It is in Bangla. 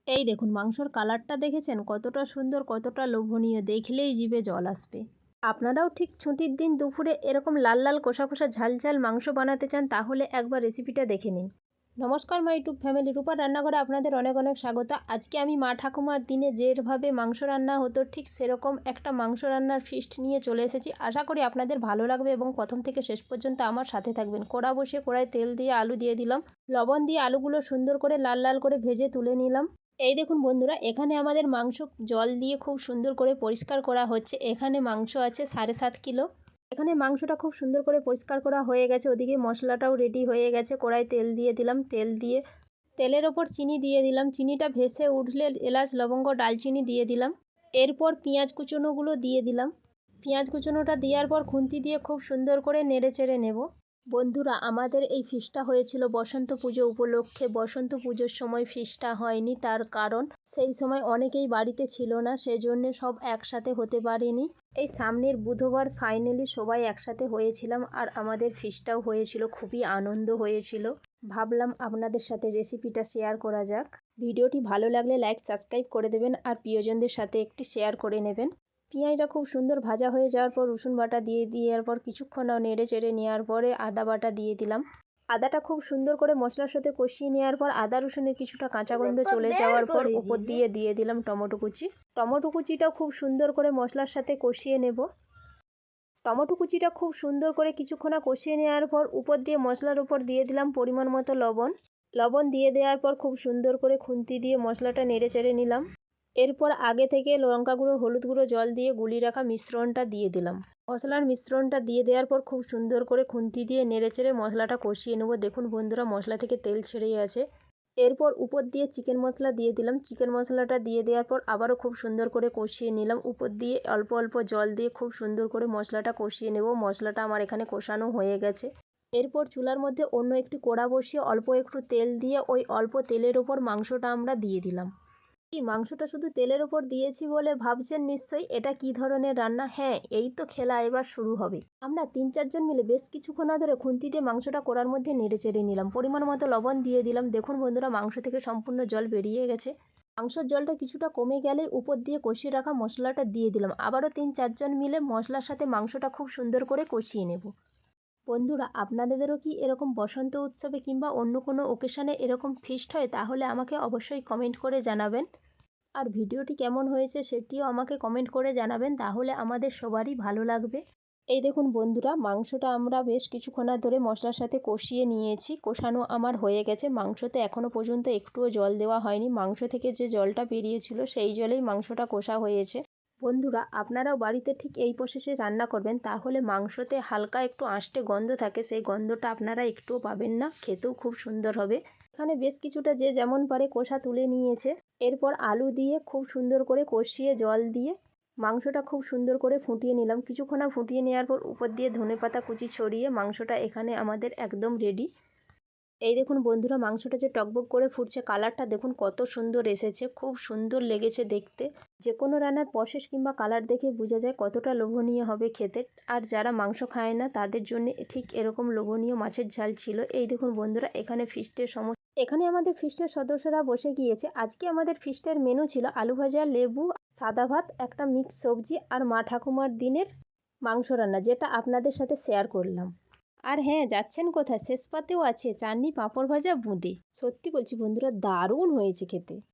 এই দেখুন মাংসর কালারটা দেখেছেন কতটা সুন্দর, কতটা লোভনীয়, দেখলেই জিভে জল আসবে। আপনারাও ঠিক ছুটির দিন দুপুরে এরকম লাল লাল কষা কষা ঝাল ঝাল মাংস বানাতে চান তাহলে একবার রেসিপিটা দেখে নিন। নমস্কার মাই ইউটিউব ফ্যামিলি, রূপা রান্নাঘরে আপনাদের অনেক অনেক স্বাগত। আজকে আমি মা ঠাকুমার দিনে যেভাবে মাংস রান্না হতো ঠিক সেরকম একটা মাংস রান্নার ফিস্ট নিয়ে চলে এসেছি। আশা করি আপনাদের ভালো লাগবে এবং প্রথম থেকে শেষ পর্যন্ত আমার সাথে থাকবেন। কড়া বসিয়ে কড়ায় তেল দিয়ে আলু দিয়ে দিলাম, লবণ দিয়ে আলুগুলো সুন্দর করে লাল লাল করে ভেজে তুলে নিলাম। এই দেখুন বন্ধুরা, এখানে আমাদের মাংস জল দিয়ে খুব সুন্দর করে পরিষ্কার করা হচ্ছে। এখানে মাংস আছে 7.5 কিলো। এখানে মাংসটা খুব সুন্দর করে পরিষ্কার করা হয়ে গেছে। ওদিকে মশলাটাও রেডি হয়ে গেছে। কড়াই তেল দিয়ে দিলাম, তেল দিয়ে তেলের ওপর চিনি দিয়ে দিলাম। চিনিটা ভেসে উঠলে এলাচ লবঙ্গ ডালচিনি দিয়ে দিলাম। এরপর পেঁয়াজ কুচনোগুলো দিয়ে দিলাম। পেঁয়াজ কুচনোটা দেওয়ার পর খুন্তি দিয়ে খুব সুন্দর করে নেড়ে চেড়ে নেব। বন্ধুরা, আমাদের এই ফিশটা হয়েছিল বসন্ত পুজো উপলক্ষে। বসন্ত পুজোর সময় ফিশটা হয়নি, তার কারণ সেই সময় অনেকেই বাড়িতে ছিল না, সেজন্য সব একসাথে হতে পারেনি। এই সামনের বুধবার ফাইনালি সবাই একসাথে হয়েছিলাম আর আমাদের ফিশটাও হয়েছিল, খুবই আনন্দ হয়েছিল। ভাবলাম আপনাদের সাথে রেসিপিটা শেয়ার করা যাক। ভিডিওটি ভালো লাগলে লাইক সাবস্ক্রাইব করে দেবেন আর প্রিয়জনদের সাথে একটি শেয়ার করে নেবেন। পেঁয়াজটা খুব সুন্দর ভাজা হয়ে যাওয়ার পর রসুন বাটা দিয়ে দেওয়ার পর কিছুক্ষণ নেড়ে চেড়ে নেওয়ার পরে আদা বাটা দিয়ে দিলাম। আদাটা খুব সুন্দর করে মশলার সাথে কষিয়ে নেওয়ার পর আদা রসুনের কিছুটা কাঁচা গন্ধ চলে যাওয়ার পর উপর দিয়ে দিলাম টমেটো কুচি। টমেটো কুচিটাও খুব সুন্দর করে মশলার সাথে কষিয়ে নেব। টমেটো কুচিটা খুব সুন্দর করে কিছুক্ষণ কষিয়ে নেওয়ার পর উপর দিয়ে মশলার উপর দিয়ে দিলাম পরিমাণ মতো লবণ। লবণ দিয়ে দেওয়ার পর খুব সুন্দর করে খুন্তি দিয়ে মশলাটা নেড়ে চেড়ে নিলাম। এরপর আগে থেকে লঙ্কা গুঁড়ো হলুদ গুঁড়ো জল দিয়ে গুলিয়ে রাখা মিশ্রণটা দিয়ে দিলাম। মশলার মিশ্রণটা দিয়ে দেওয়ার পর খুব সুন্দর করে খুন্তি দিয়ে নেড়েচেড়ে মশলাটা কষিয়ে নেব। দেখুন বন্ধুরা, মশলা থেকে তেল ছেড়ে আছে। এরপর উপর দিয়ে চিকেন মশলা দিয়ে দিলাম। চিকেন মশলাটা দিয়ে দেওয়ার পর আবারও খুব সুন্দর করে কষিয়ে নিলাম। উপর দিয়ে অল্প অল্প জল দিয়ে খুব সুন্দর করে মশলাটা কষিয়ে নেব। মশলাটা আমার এখানে কষানো হয়ে গেছে। এরপর চুলার মধ্যে অন্য একটি কড়া বসিয়ে অল্প একটু তেল দিয়ে ওই অল্প তেলের ওপর মাংসটা আমরা দিয়ে দিলাম। এই মাংসটা শুধু তেলের ওপর দিয়েছি বলে ভাবছেন নিশ্চয়ই এটা কি ধরনের রান্না। হ্যাঁ, এই তো খেলা এবার শুরু হবে। আমরা 3-4 জন মিলে বেশ কিছুক্ষণ ধরে খুন্তি দিয়ে মাংসটা কড়ার মধ্যে নেড়ে চেড়ে নিলাম। পরিমাণ মতো লবণ দিয়ে দিলাম। দেখুন বন্ধুরা, মাংস থেকে সম্পূর্ণ জল বেরিয়ে গেছে। মাংসের জলটা কিছুটা কমে গেলে উপর দিয়ে কষিয়ে রাখা মশলাটা দিয়ে দিলাম। আবারও 3-4 জন মিলে মশলার সাথে মাংসটা খুব সুন্দর করে কষিয়ে নেব। বন্ধুরা, আপনাদেরও কি এরকম বসন্ত উৎসবে কিংবা অন্য কোনো ওকেশনে এরকম ফিস্ট হয়? তাহলে আমাকে অবশ্যই কমেন্ট করে জানাবেন। আর ভিডিওটি কেমন হয়েছে সেটিও আমাকে কমেন্ট করে জানাবেন, তাহলে আমাদের সবারই ভালো লাগবে। এই দেখুন বন্ধুরা, মাংসটা আমরা বেশ কিছুক্ষণ ধরে মশলার সাথে কষিয়ে নিয়েছি। কষানো আমার হয়ে গেছে। মাংসতে এখনও পর্যন্ত একটুও জল দেওয়া হয়নি। মাংস থেকে যে জলটা বেরিয়েছিল সেই জলেই মাংসটা কষা হয়েছে। বন্ধুরা, আপনারাও বাড়িতে ঠিক এই প্রসেসে রান্না করবেন, তাহলে মাংসতে হালকা একটু আঁশটে গন্ধ থাকে, সেই গন্ধটা আপনারা একটুও পাবেন না। খেতেও খুব সুন্দর হবে। এখানে বেশ কিছুটা যে যেমন পারে কষা তুলে নিয়েছে। এরপর আলু দিয়ে খুব সুন্দর করে কষিয়ে জল দিয়ে মাংসটা খুব সুন্দর করে ফুটিয়ে নিলাম। কিছুক্ষণ ফুটিয়ে নেওয়ার পর উপর দিয়ে ধনেপাতা কুচি ছড়িয়ে মাংসটা এখানে আমাদের একদম রেডি। এই দেখুন বন্ধুরা, মাংসটা যে টকবক করে ফুটছে, কালারটা দেখুন কত সুন্দর এসেছে, খুব সুন্দর লেগেছে দেখতে। যে কোনো রান্নার প্রসেস কিংবা কালার দেখে বোঝা যায় কতটা লোভনীয় হবে খেতে। আর যারা মাংস খায় না তাদের জন্য ঠিক এরকম লোভনীয় মাছের ঝাল ছিল। এই দেখুন বন্ধুরা, এখানে আমাদের ফিস্টের সদস্যরা বসে গিয়েছে। আজকে আমাদের ফিস্টের মেনু ছিল আলু ভাজা, লেবু, সাদা ভাত, একটা মিক্স সবজি আর মা ঠাকুমার দিনের মাংস রান্না, যেটা আপনাদের সাথে শেয়ার করলাম। আর হ্যাঁ, যাচ্ছেন কোথায়, শেষ পাতেও আছে চাটনি, পাঁপড় ভাজা, বোঁদে। সত্যি বলছি বন্ধুরা, দারুণ হয়েছে খেতে।